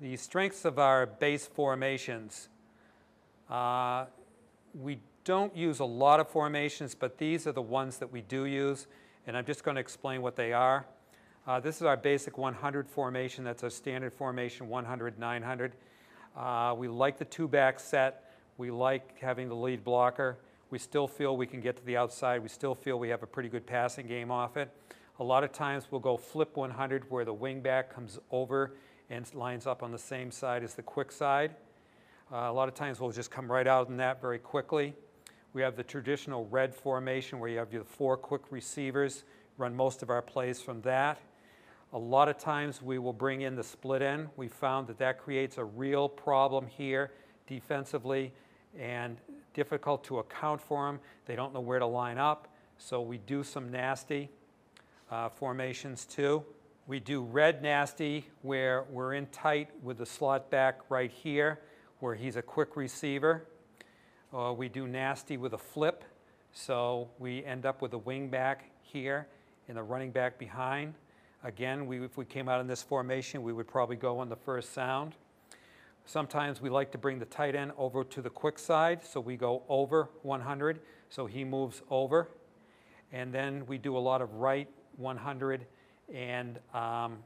The strengths of our base formations. We don't use a lot of formations, but these are the ones that we do use, and I'm just going to explain what they are. This is our basic 100 formation. That's our standard formation, 100, 900. We like the two-back set. We like having the lead blocker. We still feel we can get to the outside. We still feel we have a pretty good passing game off it. A lot of times we'll go flip 100 where the wing-back comes over and lines up on the same side as the quick side. A lot of times we'll just come right out in that very quickly. We have the traditional red formation where you have your 4 quick receivers, run most of our plays from that. A lot of times we will bring in the split end. We found that that creates a real problem here defensively and difficult to account for them. They don't know where to line up, so we do some nasty formations too. We do red nasty where we're in tight with the slot back right here where he's a quick receiver. We do nasty with a flip, so we end up with a wing back here and the running back behind. Again, if we came out in this formation, we would probably go on the first sound. Sometimes we like to bring the tight end over to the quick side, so we go over 100, so he moves over. And then we do a lot of right 100. And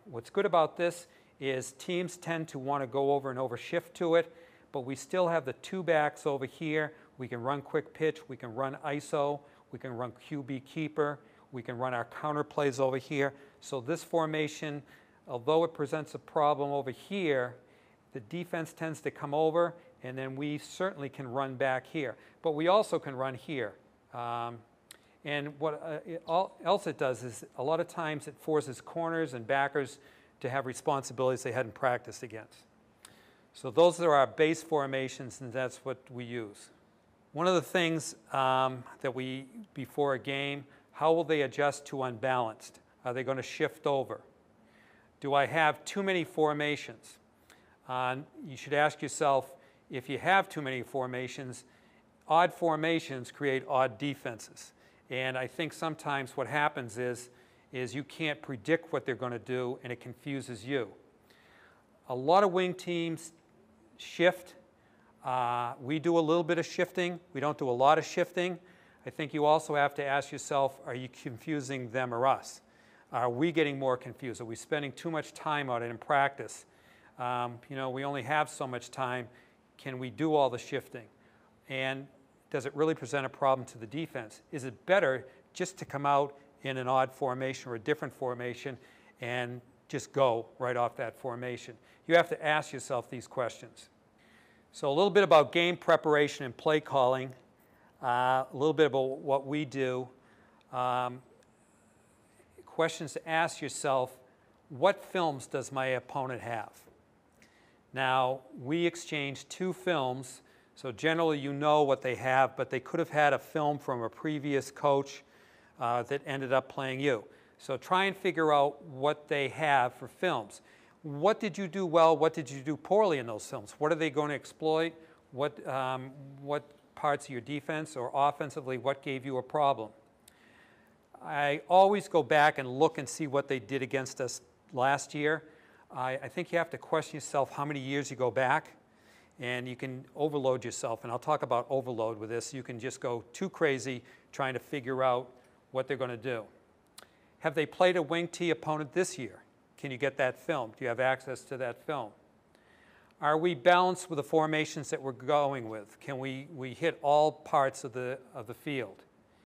what's good about this is teams tend to want to go over and over shift to it, but we still have the two backs over here. We can run quick pitch, we can run ISO, we can run QB keeper, we can run our counter plays over here. So this formation, although it presents a problem over here, the defense tends to come over, and then we certainly can run back here. But we also can run here. And what else it does is a lot of times it forces corners and backers to have responsibilities they hadn't practiced against. So those are our base formations, and that's what we use. One of the things that before a game, how will they adjust to unbalanced? Are they going to shift over? Do I have too many formations? You should ask yourself, if you have too many formations, odd formations create odd defenses. And I think sometimes what happens is you can't predict what they're going to do, and it confuses you. A lot of wing teams shift. We do a little bit of shifting. We don't do a lot of shifting. I think you also have to ask yourself, are you confusing them or us? Are we getting more confused? Are we spending too much time on it in practice? You know, we only have so much time. Can we do all the shifting? And does it really present a problem to the defense? Is it better just to come out in an odd formation or a different formation and just go right off that formation? You have to ask yourself these questions. So a little bit about game preparation and play calling, a little bit about what we do. Questions to ask yourself, what films does my opponent have? Now, we exchange 2 films, so generally you know what they have, but they could have had a film from a previous coach that ended up playing you. So try and figure out what they have for films. What did you do well? What did you do poorly in those films? What are they going to exploit? What parts of your defense or offensively, what gave you a problem? I always go back and look and see what they did against us last year. I think you have to question yourself how many years you go back, and you can overload yourself. And I'll talk about overload with this. You can just go too crazy trying to figure out what they're going to do. Have they played a wing T opponent this year? Can you get that film? Do you have access to that film? Are we balanced with the formations that we're going with? Can we hit all parts of the field?